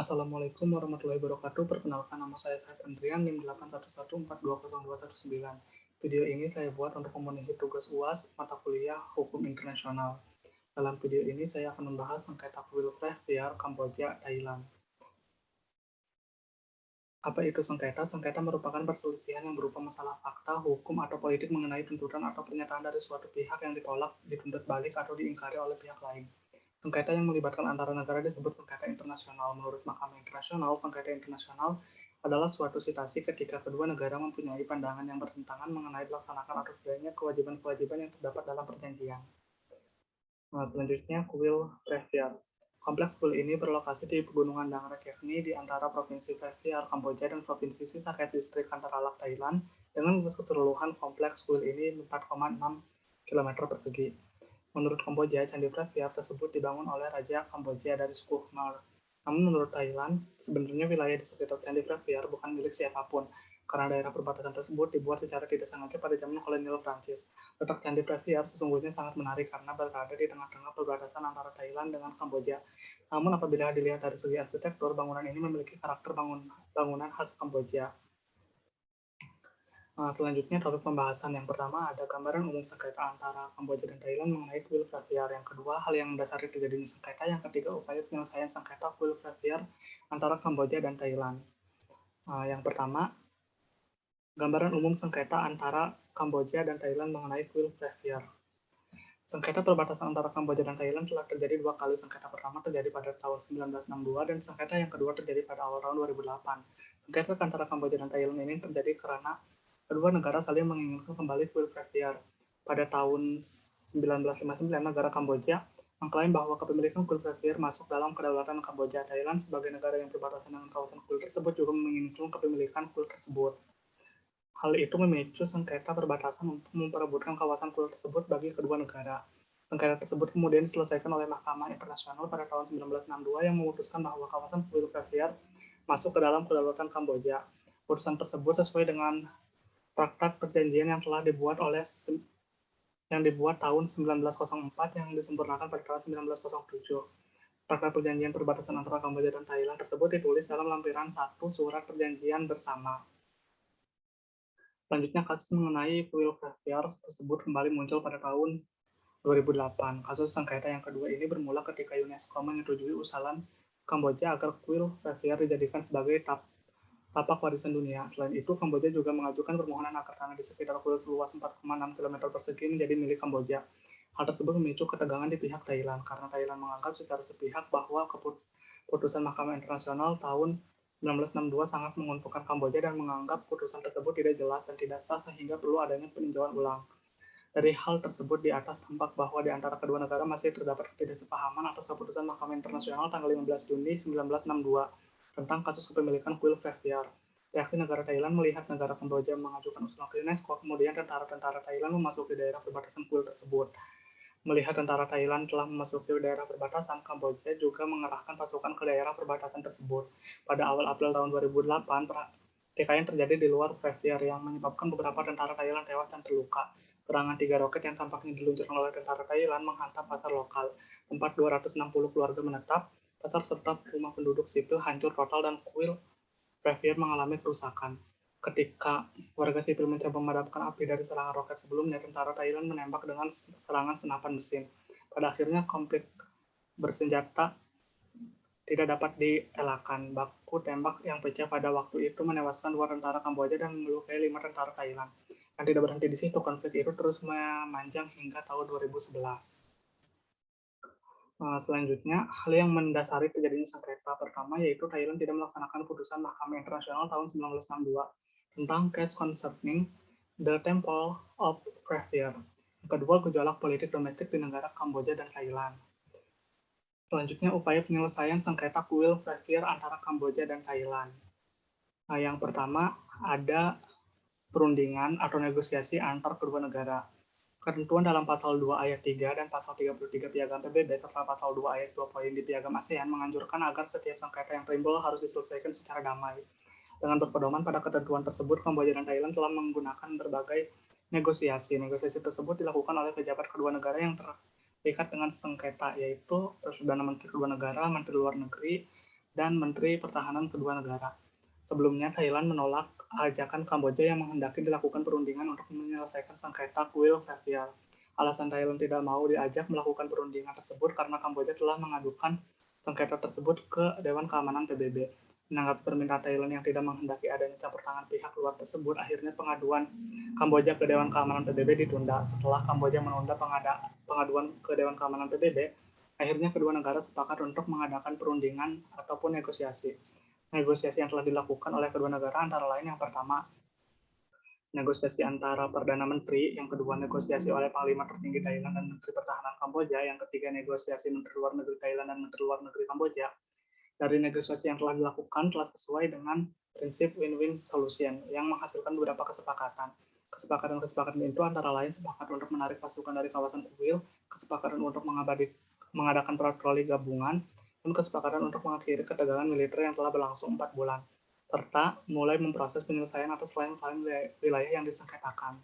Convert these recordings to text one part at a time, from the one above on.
Assalamualaikum warahmatullahi wabarakatuh. Perkenalkan, nama saya Said Andrian, NIM 811420219. Video ini saya buat untuk memenuhi tugas UAS mata kuliah Hukum Internasional. Dalam video ini saya akan membahas sengketa kuil Viar Kamboja, Thailand. Apa itu sengketa? Sengketa merupakan perselisihan yang berupa masalah fakta, hukum, atau politik mengenai tuntutan atau pernyataan dari suatu pihak yang ditolak, dituntut balik, atau diingkari oleh pihak lain. Sengketa yang melibatkan antara negara disebut sengketa internasional. Menurut Mahkamah Internasional, sengketa internasional adalah suatu situasi ketika kedua negara mempunyai pandangan yang bertentangan mengenai dilaksanakan atau tidaknya kewajiban-kewajiban yang terdapat dalam perjanjian. Nah, selanjutnya, kuil Previar. Kompleks kuil ini berlokasi di Pegunungan Dangrek, yakni di antara Provinsi Previar, Kamboja, dan Provinsi Sisaket, Distrik Kantaralak, Thailand, dengan luas keseluruhan kompleks kuil ini 4,6 km persegi. Menurut Kamboja, Candi Previar tersebut dibangun oleh Raja Kamboja dari suku Khmer. Namun menurut Thailand, sebenarnya wilayah di sekitar Candi Previar bukan milik siapapun, karena daerah perbatasan tersebut dibuat secara tidak sengaja pada zaman kolonial Prancis. Letak Candi Previar sesungguhnya sangat menarik karena berada di tengah-tengah perbatasan antara Thailand dengan Kamboja. Namun apabila dilihat dari segi arsitektur, bangunan ini memiliki karakter bangunan khas Kamboja. Selanjutnya topik pembahasan yang pertama ada gambaran umum sengketa antara Kamboja dan Thailand mengenai kuil Previar. Yang kedua, hal yang mendasari terjadinya sengketa. Yang ketiga, upaya penyelesaian sengketa kuil Previar antara Kamboja dan Thailand. Yang pertama, gambaran umum sengketa antara Kamboja dan Thailand mengenai kuil Previar. Sengketa perbatasan antara Kamboja dan Thailand telah terjadi dua kali. Sengketa pertama terjadi pada tahun 1962 dan sengketa yang kedua terjadi pada awal tahun 2008. Sengketa antara Kamboja dan Thailand ini terjadi karena kedua negara saling menginginkan kembali kuil Previar. Pada tahun 1959, negara Kamboja mengklaim bahwa kepemilikan kuil Previar masuk dalam kedaulatan Kamboja. Thailand sebagai negara yang berbatasan dengan kawasan kuil tersebut juga menginginkan kepemilikan kuil tersebut. Hal itu memicu sengketa perbatasan untuk memperebutkan kawasan kuil tersebut bagi kedua negara. Sengketa tersebut kemudian diselesaikan oleh Mahkamah Internasional pada tahun 1962 yang memutuskan bahwa kawasan kuil Previar masuk ke dalam kedaulatan Kamboja. Putusan tersebut sesuai dengan traktat perjanjian yang telah dibuat tahun 1904 yang disempurnakan pada tahun 1907. Traktat perjanjian perbatasan antara Kamboja dan Thailand tersebut ditulis dalam lampiran 1 surat perjanjian bersama. Selanjutnya, kasus mengenai kuil Previar tersebut kembali muncul pada tahun 2008. Kasus sengketa yang kedua ini bermula ketika UNESCO menyetujui usulan Kamboja agar kuil Previar dijadikan sebagai tapak warisan dunia. Selain itu, Kamboja juga mengajukan permohonan agar tanah di sekitar kuil seluas 4,6 km persegi menjadi milik Kamboja. Hal tersebut memicu ketegangan di pihak Thailand, karena Thailand menganggap secara sepihak bahwa keputusan Mahkamah Internasional tahun 1962 sangat menguntungkan Kamboja dan menganggap putusan tersebut tidak jelas dan tidak sah sehingga perlu adanya peninjauan ulang. Dari hal tersebut di atas tampak bahwa di antara kedua negara masih terdapat ketidaksepahaman atas keputusan Mahkamah Internasional tanggal 15 Juni 1962 tentang kasus kepemilikan kuil Previar. Reaksi negara Thailand melihat negara Kamboja mengajukan usulan ke UNESCO, kemudian tentara-tentara Thailand memasuki daerah perbatasan kuil tersebut. Melihat tentara Thailand telah memasuki daerah perbatasan, Kamboja juga mengerahkan pasukan ke daerah perbatasan tersebut. Pada awal April tahun 2008, pertikaian terjadi di luar Previar yang menyebabkan beberapa tentara Thailand tewas dan terluka. Serangan 3 roket yang tampaknya diluncurkan oleh tentara Thailand menghantam pasar lokal, tempat 260 keluarga menetap. Pasar serta rumah penduduk sipil hancur total dan kuil Previar mengalami kerusakan. Ketika warga sipil mencoba memadamkan api dari serangan roket sebelumnya, tentara Thailand menembak dengan serangan senapan mesin. Pada akhirnya, konflik bersenjata tidak dapat dielakkan. Baku tembak yang pecah pada waktu itu menewaskan 2 tentara Kamboja dan melukai 5 tentara Thailand. Dan tidak berhenti di situ, konflik itu terus memanjang hingga tahun 2011. Selanjutnya, hal yang mendasari terjadinya sengketa pertama yaitu Thailand tidak melaksanakan putusan Mahkamah Internasional tahun 1962 tentang case concerning the Temple of Previar. Kedua, gejolak politik domestik di negara Kamboja dan Thailand. Selanjutnya, upaya penyelesaian sengketa kuil Previar antara Kamboja dan Thailand. Yang pertama, ada perundingan atau negosiasi antar kedua negara. Ketentuan dalam pasal 2 ayat 3 dan pasal 33 Piagam PBB serta pasal 2 ayat 2 poin di Piagam ASEAN menganjurkan agar setiap sengketa yang timbul harus diselesaikan secara damai. Dengan berpedoman pada ketentuan tersebut, Kamboja dan Thailand telah menggunakan berbagai negosiasi. Negosiasi tersebut dilakukan oleh pejabat kedua negara yang terlibat dengan sengketa, yaitu Perdana Menteri kedua negara, Menteri Luar Negeri, dan Menteri Pertahanan kedua negara. Sebelumnya, Thailand menolak ajakan Kamboja yang menghendaki dilakukan perundingan untuk menyelesaikan sengketa kuil Verviers. Alasan Thailand tidak mau diajak melakukan perundingan tersebut karena Kamboja telah mengadukan sengketa tersebut ke Dewan Keamanan PBB. Menanggapi permintaan Thailand yang tidak menghendaki adanya campur tangan pihak luar tersebut, akhirnya pengaduan Kamboja ke Dewan Keamanan PBB ditunda. Setelah Kamboja menunda pengaduan ke Dewan Keamanan PBB, akhirnya kedua negara sepakat untuk mengadakan perundingan ataupun negosiasi. Negosiasi yang telah dilakukan oleh kedua negara antara lain yang pertama, negosiasi antara Perdana Menteri, yang kedua negosiasi oleh Panglima Tertinggi Thailand dan Menteri Pertahanan Kamboja, yang ketiga negosiasi Menteri Luar Negeri Thailand dan Menteri Luar Negeri Kamboja. Dari negosiasi yang telah dilakukan telah sesuai dengan prinsip win-win solution yang menghasilkan beberapa kesepakatan. Kesepakatan itu antara lain sepakat untuk menarik pasukan dari kawasan kuil, kesepakatan untuk mengadakan patroli gabungan, dan kesepakatan untuk mengakhiri ketegangan militer yang telah berlangsung 4 bulan, serta mulai memproses penyelesaian atas klaim-klaim wilayah yang disengketakan.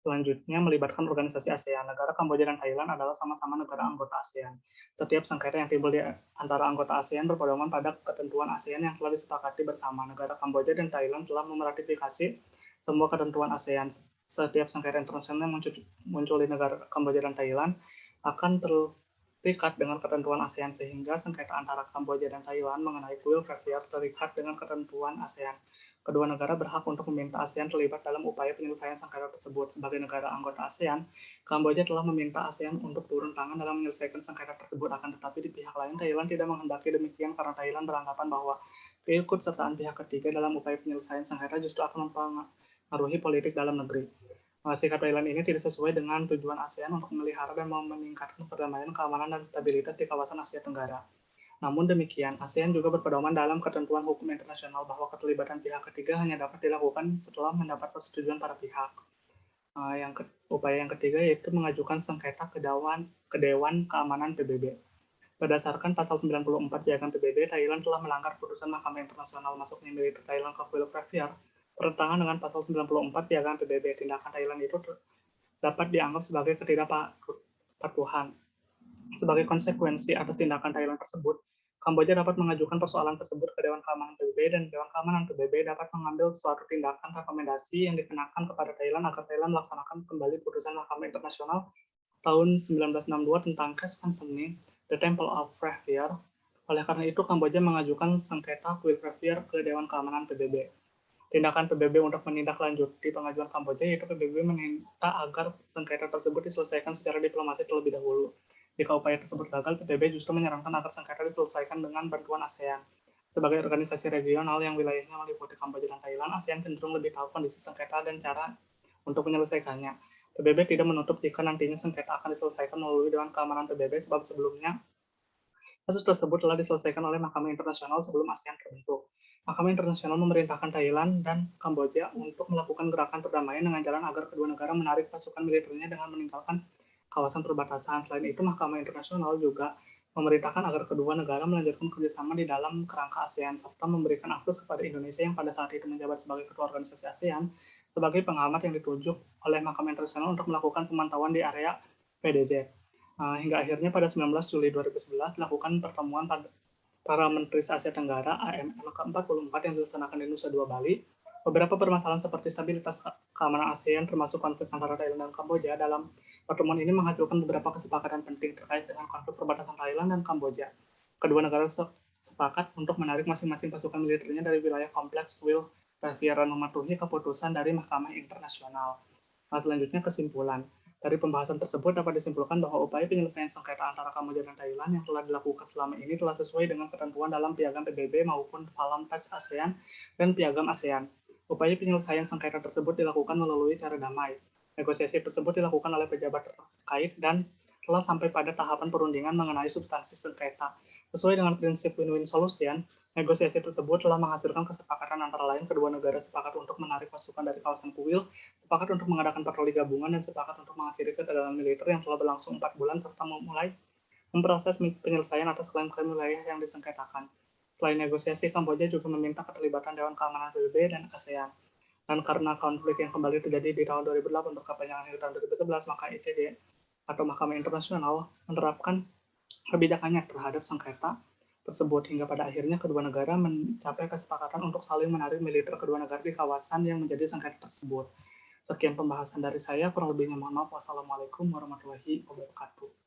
Selanjutnya melibatkan organisasi ASEAN. Negara Kamboja dan Thailand adalah sama-sama negara anggota ASEAN. Setiap sengketa yang timbul di antara anggota ASEAN berpedoman pada ketentuan ASEAN yang telah disepakati bersama. Negara Kamboja dan Thailand telah meratifikasi semua ketentuan ASEAN. Setiap sengketa internasional yang muncul di negara Kamboja dan Thailand akan terikat dengan ketentuan ASEAN, sehingga sengketa antara Kamboja dan Thailand mengenai kuil Verviers terikat dengan ketentuan ASEAN. Kedua negara berhak untuk meminta ASEAN terlibat dalam upaya penyelesaian sengketa tersebut. Sebagai negara anggota ASEAN, Kamboja telah meminta ASEAN untuk turun tangan dalam menyelesaikan sengketa tersebut. Akan tetapi di pihak lain, Thailand tidak menghendaki demikian karena Thailand beranggapan bahwa keikutsertaan pihak ketiga dalam upaya penyelesaian sengketa justru akan mempengaruhi politik dalam negeri. Sikap Thailand ini tidak sesuai dengan tujuan ASEAN untuk memelihara dan meningkatkan perdamaian, keamanan, dan stabilitas di kawasan Asia Tenggara. Namun demikian, ASEAN juga berpedoman dalam ketentuan hukum internasional bahwa keterlibatan pihak ketiga hanya dapat dilakukan setelah mendapat persetujuan para pihak. Upaya yang ketiga yaitu mengajukan sengketa ke Dewan Keamanan PBB. Berdasarkan pasal 94 Piagam PBB, Thailand telah melanggar putusan Mahkamah Internasional masuknya militer Thailand ke kuil Verviers bertentangan dengan pasal 94 Piagam PBB. Tindakan Thailand itu dapat dianggap sebagai ketidakpatuhan. Sebagai konsekuensi atas tindakan Thailand tersebut, Kamboja dapat mengajukan persoalan tersebut ke Dewan Keamanan PBB, dan Dewan Keamanan PBB dapat mengambil suatu tindakan rekomendasi yang dikenakan kepada Thailand agar Thailand melaksanakan kembali putusan Mahkamah Internasional tahun 1962 tentang case concerning the Temple of Verviers. Oleh karena itu, Kamboja mengajukan sengketa kuil Verviers ke Dewan Keamanan PBB. Tindakan PBB untuk menindaklanjuti pengajuan Kamboja yaitu PBB meminta agar sengketa tersebut diselesaikan secara diplomasi terlebih dahulu. Jika upaya tersebut gagal, PBB justru menyarankan agar sengketa diselesaikan dengan bantuan ASEAN. Sebagai organisasi regional yang wilayahnya meliputi Kamboja dan Thailand, ASEAN cenderung lebih tahu kondisi sengketa dan cara untuk menyelesaikannya. PBB tidak menutup jika nantinya sengketa akan diselesaikan melalui Dewan Keamanan PBB, sebab sebelumnya kasus tersebut telah diselesaikan oleh Mahkamah Internasional sebelum ASEAN terbentuk. Mahkamah Internasional memerintahkan Thailand dan Kamboja untuk melakukan gerakan perdamaian dengan jalan agar kedua negara menarik pasukan militernya dengan meninggalkan kawasan perbatasan. Selain itu, Mahkamah Internasional juga memerintahkan agar kedua negara melanjutkan kerjasama di dalam kerangka ASEAN, serta memberikan akses kepada Indonesia yang pada saat itu menjabat sebagai ketua organisasi ASEAN sebagai pengamat yang ditunjuk oleh Mahkamah Internasional untuk melakukan pemantauan di area PDZ. Hingga akhirnya pada 19 Juli 2011 dilakukan pertemuan para Menteri Asia Tenggara AMM ke-44 yang dilaksanakan di Nusa Dua Bali. Beberapa permasalahan seperti stabilitas keamanan ASEAN termasuk konflik antara Thailand dan Kamboja. Dalam pertemuan ini menghasilkan beberapa kesepakatan penting terkait dengan konflik perbatasan Thailand dan Kamboja. Kedua negara sepakat untuk menarik masing-masing pasukan militernya dari wilayah kompleks kuil Verviers dan mematuhi keputusan dari Mahkamah Internasional. Selanjutnya kesimpulan. Dari pembahasan tersebut dapat disimpulkan bahwa upaya penyelesaian sengketa antara Kamboja dan Thailand yang telah dilakukan selama ini telah sesuai dengan ketentuan dalam Piagam PBB maupun Phalam Text ASEAN dan Piagam ASEAN. Upaya penyelesaian sengketa tersebut dilakukan melalui cara damai. Negosiasi tersebut dilakukan oleh pejabat terkait dan telah sampai pada tahapan perundingan mengenai substansi sengketa. Sesuai dengan prinsip win-win solution, negosiasi tersebut telah menghasilkan kesepakatan antara lain kedua negara sepakat untuk menarik pasukan dari kawasan kuil, sepakat untuk mengadakan patroli gabungan, dan sepakat untuk mengakhiri ketegangan militer yang telah berlangsung 4 bulan serta memulai memproses penyelesaian atas klaim-klaim wilayah yang disengketakan. Selain negosiasi, Kamboja juga meminta keterlibatan Dewan Keamanan PBB dan ASEAN. Dan karena konflik yang kembali terjadi di tahun 2008 berkepanjangan hingga tahun 2011, maka ICD atau Mahkamah Internasional menerapkan kebijakannya terhadap sengketa tersebut hingga pada akhirnya kedua negara mencapai kesepakatan untuk saling menarik militer kedua negara di kawasan yang menjadi sengketa tersebut. Sekian pembahasan dari saya, kurang lebihnya mohon maaf. Wassalamualaikum warahmatullahi wabarakatuh.